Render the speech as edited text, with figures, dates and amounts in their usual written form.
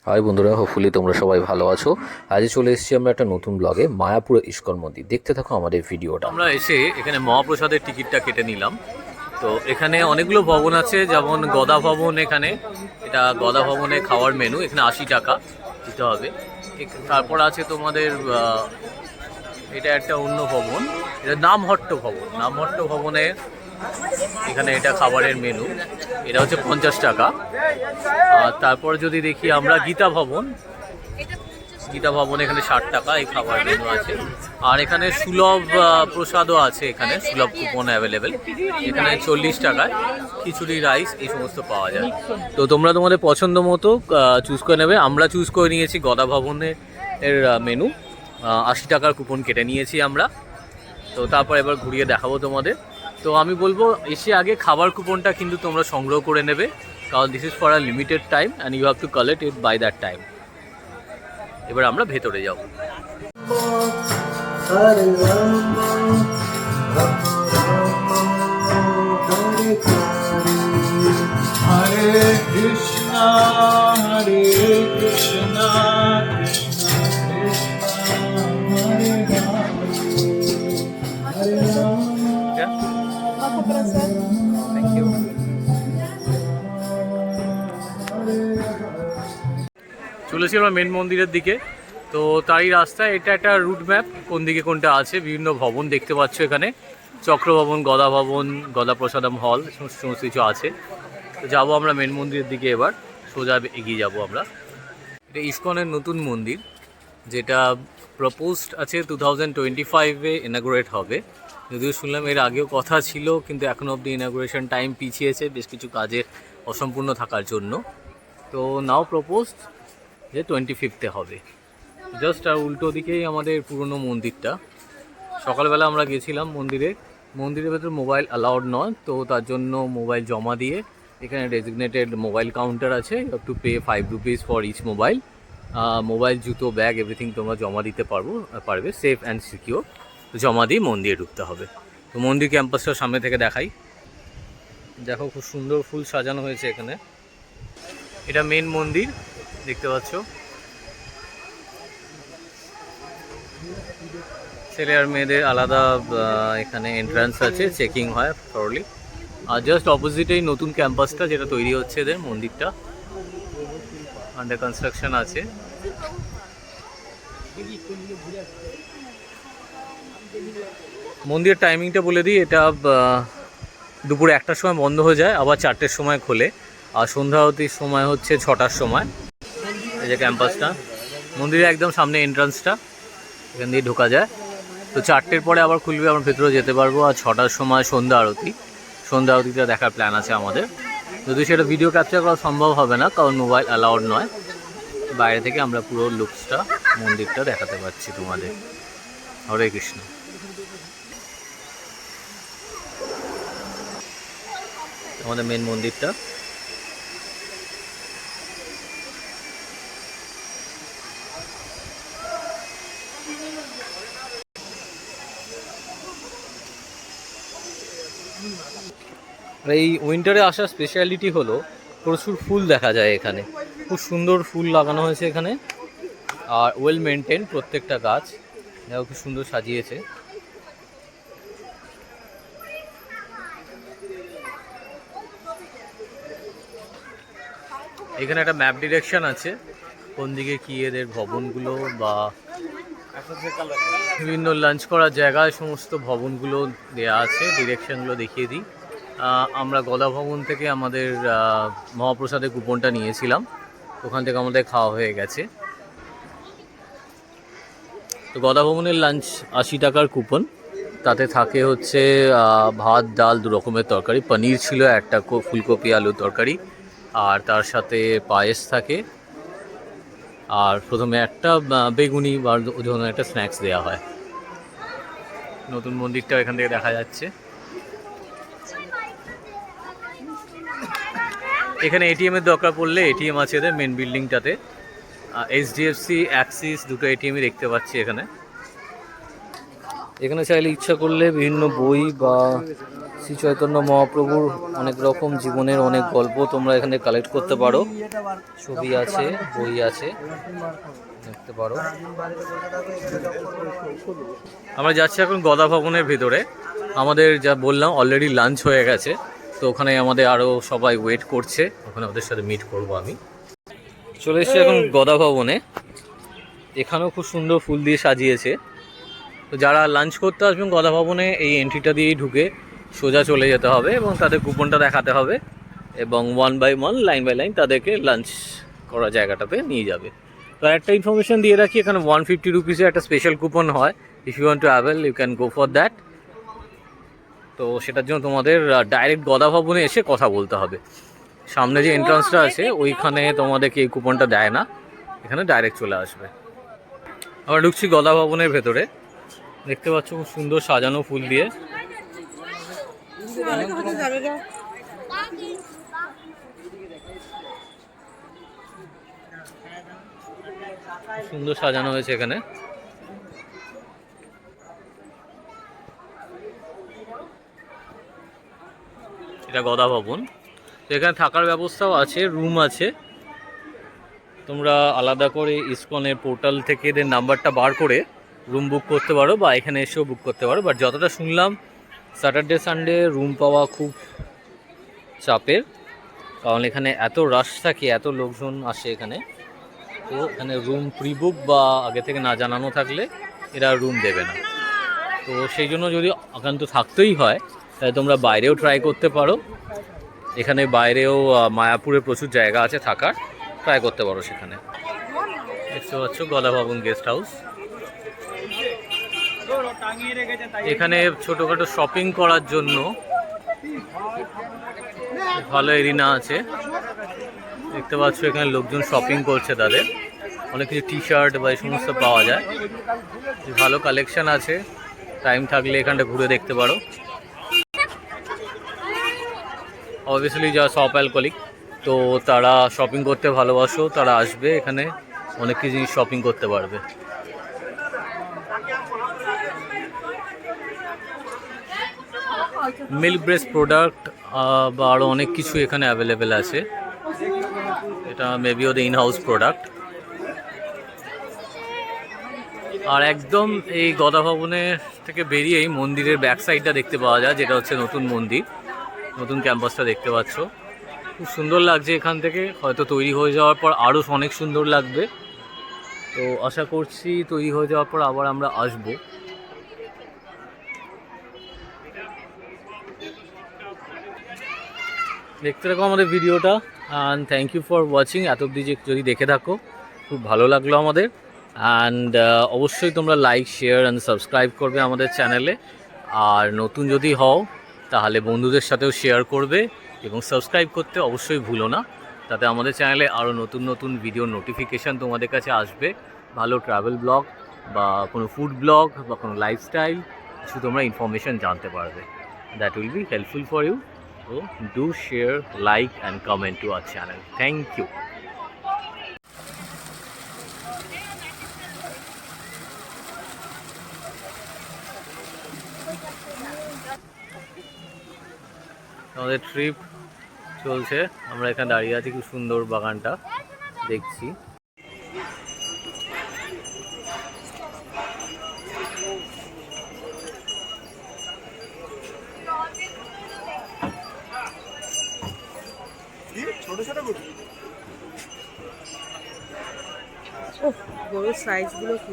High বন্ধুরা, hopefully তোমরা সবাই ভালো আছো। আজ চলে এসেছি আমরা একটা নতুন ব্লগে, মায়াপুর ইস্কন মন্দির। দেখতে থাকো আমাদের ভিডিওটা। আমরা এসে এখানে মহাপ্রসাদের টিকিটটা কেটে নিলাম। তো এখানে অনেকগুলো ভবন আছে, যেমন গদা ভবন। এখানে এটা গদা ভবনে খাওয়ার মেনু, এখানে 80 টাকা দিতে হবে। তারপর আছে তোমাদের এটা একটা অন্য ভবন, এটা নামহট্ট ভবন। নামহট্ট ভবনে এখানে এটা খাবারের মেনু, এটা হচ্ছে 50 টাকা। আর তারপর যদি দেখি আমরা গীতা ভবন, গীতা ভবন এখানে 60 টাকা এই খাবার মেনু আছে। আর এখানে সুলভ প্রসাদও আছে, এখানে সুলভ কুপন অ্যাভেলেবেল। এখানে 40 টাকায় খিচুড়ি, রাইস এই সমস্ত পাওয়া যায়। তো তোমরা তোমাদের পছন্দ মতো চুজ করে নেবে। আমরা চুজ করে নিয়েছি গদা ভবনের মেনু, 80 টাকার কুপন কেটে নিয়েছি আমরা। তো তারপর এবার ঘুরিয়ে দেখাবো তোমাদের। তো আমি বলবো এসে আগে খাবার কুপনটা কিন্তু তোমরা সংগ্রহ করে নেবে, কারণ this is for a limited time and you have to collect it by that time. এবার আমরা ভেতরে যাব। Hare Krishna Hare Krishna Krishna Krishna Hare thank you. চলেছি আমরা মেন মন্দিরের দিকে। তো তারই রাস্তায় এটা একটা রুট ম্যাপ, কোন দিকে কোনটা আছে। বিভিন্ন ভবন দেখতে পাচ্ছ এখানে, চক্র ভবন, গদা ভবন, গদা প্রসাদম হল, সমস্ত কিছু আছে। তো যাবো আমরা মেন মন্দিরের দিকে, এবার সোজা এগিয়ে যাব আমরা। এটা ইসকনের নতুন মন্দির, যেটা প্রপোজড আছে 2025-এ ইনাগুরেট হবে। যদিও শুনলাম এর আগেও কথা ছিল, কিন্তু এখনও অবধি ইনাগুরেশন টাইম পিছিয়েছে বেশ কিছু কাজের অসম্পূর্ণ থাকার জন্য। তো নাও প্রপোজড যে 25-এ হবে। জাস্ট আর উল্টো দিকেই আমাদের পুরনো মন্দিরটা। সকালবেলা আমরা গেছিলাম মন্দিরে, মন্দিরের ভেতর মোবাইল অ্যালাউড নয়, তো তার জন্য মোবাইল জমা দিয়ে এখানে ডেজিগনেটেড মোবাইল কাউন্টার আছে, you have to pay 5 rupees for each mobile. Mobile, জুতো, ব্যাগ এভরিথিং তোমরা জমা দিতে পারবে সেফ অ্যান্ড সিকিওর। জমা দিয়ে মন্দিরে ঢুকতে হবে। তো মন্দির ক্যাম্পাসটা সামনে থেকে দেখাই। দেখো খুব সুন্দর ফুল সাজানো হয়েছে এখানে। এটা মেন মন্দির, দেখতে পাচ্ছ। ছেলে আর মেয়েদের আলাদা এখানে এন্ট্রান্স আছে, চেকিং হয় থরলি। আর জাস্ট অপোজিটেই নতুন ক্যাম্পাসটা যেটা তৈরি হচ্ছে, এদের মন্দিরটা আন্ডার কনস্ট্রাকশন আছে। মন্দিরের টাইমিংটা বলে দিই, এটা দুপুরে 1টার সময় বন্ধ হয়ে যায়, আবার 4টের সময় খোলে। আর সন্ধ্যা আরতির সময় হচ্ছে 6টার সময়। এই যে ক্যাম্পাসটা, মন্দিরের একদম সামনে এন্ট্রান্সটা, এখান দিয়ে ঢোকা যায়। তো 4টের পরে আবার খুলবে, আমরা ভেতরে যেতে পারবো। আর 6টার সময় সন্ধ্যা আরতি, সন্ধ্যা আরতিটা দেখার প্ল্যান আছে আমাদের। যদি সেটা ভিডিও ক্যাপচার করা সম্ভব হবে না, কারণ মোবাইল অ্যালাউড নয়। বাইরে থেকে আমরা পুরো লুকসটা, মন্দিরটা দেখাতে পাচ্ছি তোমাদের। হরে কৃষ্ণ। আমাদের মেন মন্দিরটা। এই উইন্টারে আসার স্পেশালিটি হলো প্রচুর ফুল দেখা যায় এখানে। খুব সুন্দর ফুল লাগানো হয়েছে এখানে, আর ওয়েল মেনটেন প্রত্যেকটা গাছ, দেখো খুব সুন্দর সাজিয়েছে। এখানে একটা ম্যাপ ডিরেকশন আছে, কোন দিকে কি এদের ভবনগুলো বা বিভিন্ন লাঞ্চ করার জায়গায় সমস্ত ভবনগুলো দেয়া আছে, ডিরেকশনগুলো দেখিয়ে দিই। আমরা গদা ভবন থেকে আমাদের মহাপ্রসাদের কুপনটা নিয়েছিলাম, ওখান থেকে আমাদের খাওয়া হয়ে গেছে। তো গদা ভবনের লাঞ্চ 80 টাকার কুপন, তাতে থাকে হচ্ছে ভাত, ডাল, 2 রকমের তরকারি, পনির ছিল একটা, ফুলকপি আলুর তরকারি, আর তার সাথে পায়েস থাকে। আর প্রথমে একটা বেগুনি বা ধরনের একটা স্ন্যাক্স দেওয়া হয়। নতুন মন্দিরটাও এখান থেকে দেখা যাচ্ছে। এখানে এটিএম এর দরকার পড়লে এটিএম আছে এদের মেন বিল্ডিংটাতে। এইচডিএফসি, অ্যাক্সিস দুটো এটিএমই দেখতে পাচ্ছি এখানে। এখানে চাইলে ইচ্ছা করলে বিভিন্ন বই বা শ্রী চৈতন্য মহাপ্রভুর অনেক রকম জীবনের অনেক গল্প তোমরা এখানে কালেক্ট করতে পারো। ছবি আছে, বই আছে, দেখতে পারো। আমরা যাচ্ছি এখন গদা ভবনের ভিতরে। আমাদের যা বললাম অলরেডি লাঞ্চ হয়ে গেছে, তো ওখানে আমাদের আরও সবাই ওয়েট করছে, ওখানে ওদের সাথে মিট করব আমি। চলে এসেছি এখন গদা ভবনে। এখানেও খুব সুন্দর ফুল দিয়ে সাজিয়েছে। তো যারা লাঞ্চ করতে আসবেন গদা ভবনে, এই এন্ট্রিটা দিয়েই ঢুকে সোজা চলে যেতে হবে এবং তাদের কুপনটা দেখাতে হবে এবং 1 বাই 1 লাইন বাই লাইন তাদেরকে লাঞ্চ করা জায়গাটাতে নিয়ে যাবে। তো একটা ইনফরমেশন দিয়ে রাখি, এখানে 150 রুপিসে একটা স্পেশাল কুপন হয়। If you want to avail you can go for that. তো সেটার জন্য তোমাদের ডাইরেক্ট গদা ভবনে এসে কথা বলতে হবে। সামনে যে এন্ট্রান্সটা আছে ওইখানে তোমাদেরকে এই কুপনটা দেয় না, এখানে ডাইরেক্ট চলে আসবে। আমরা ঢুকছি গদা ভবনের ভেতরে। দেখতে পাচ্ছ খুব সুন্দর সাজানো ফুল দিয়ে। সুন্দর সাজানো হয়েছে এখানে। এটা গদা ভবন। তো এখানে থাকার ব্যবস্থাও আছে, রুম আছে। তোমরা আলাদা করে ইসকনের পোর্টাল থেকে এদের নাম্বারটা বার করে রুম বুক করতে পারো বা এখানে এসেও বুক করতে পারো। বাট যতটা শুনলাম স্যাটারডে সানডে রুম পাওয়া খুব চাপের, কারণ এখানে এত রাশ থাকে, এত লোকজন আসে এখানে। তো এখানে রুম প্রি বুক বা আগে থেকে না জানানো থাকলে এরা রুম দেবে না। তো সেই জন্য যদি একান্ত থাকতেই হয় তাহলে তোমরা বাইরেও ট্রাই করতে পারো। এখানে বাইরেও মায়াপুরে প্রচুর জায়গা আছে থাকার, ট্রাই করতে পারো সেখানে। দেখতে পাচ্ছ গদা ভবন গেস্ট হাউস। এখানে ছোটোখাটো শপিং করার জন্য ভালো এরিনা আছে। দেখতে পাচ্ছ এখানে লোকজন শপিং করছে, তাদের অনেক কিছু টি শার্ট বা এই সমস্ত পাওয়া যায়। ভালো কালেকশন আছে, টাইম থাকলে এখানটা ঘুরে দেখতে পারো। অবভিয়াসলি যা শপ অ্যালকোহলিক, তো তারা শপিং করতে ভালোবাসো তারা আসবে এখানে, অনেক কিছু জিনিস শপিং করতে পারবে। মিল্ক ব্রেস্ট প্রোডাক্ট বা আরও অনেক কিছু এখানে অ্যাভেলেবেল আছে। এটা মেবি ওদের ইন হাউস প্রোডাক্ট। আর একদম এই গদা ভবনের থেকে বেরিয়েই মন্দিরের ব্যাক সাইডটা দেখতে পাওয়া যায়, যেটা হচ্ছে নতুন মন্দির, নতুন ক্যাম্পাসটা দেখতে পাচ্ছ। খুব সুন্দর লাগছে এখান থেকে, হয়তো তৈরি হয়ে যাওয়ার পর আরও অনেক সুন্দর লাগবে। তো আশা করছি তৈরি হয়ে যাওয়ার পর আবার আমরা আসবো। দেখতে থাকো আমাদের ভিডিওটা, and thank you for watching. এত অবধি যদি দেখে থাকো খুব ভালো লাগলো আমাদের। অ্যান্ড অবশ্যই তোমরা লাইক, শেয়ার অ্যান্ড সাবস্ক্রাইব করবে আমাদের চ্যানেলে। আর নতুন যদি হও তাহলে বন্ধুদের সাথেও শেয়ার করবে এবং সাবস্ক্রাইব করতে অবশ্যই ভুলো না, তাতে আমাদের চ্যানেলে আরও নতুন নতুন ভিডিও নোটিফিকেশান তোমাদের কাছে আসবে। ভালো ট্রাভেল ব্লগ বা কোনো ফুড ব্লগ বা কোনো লাইফস্টাইল কিছু তোমরা ইনফরমেশান জানতে পারবে। That will be helpful for you. So do share, like and comment to our channel. Thank you. আমাদের ট্রিপ চলছে, আমরা এখানে দাঁড়িয়ে আছি, খুব সুন্দর বাগানটা দেখছি। বড় সাইজগুলো কি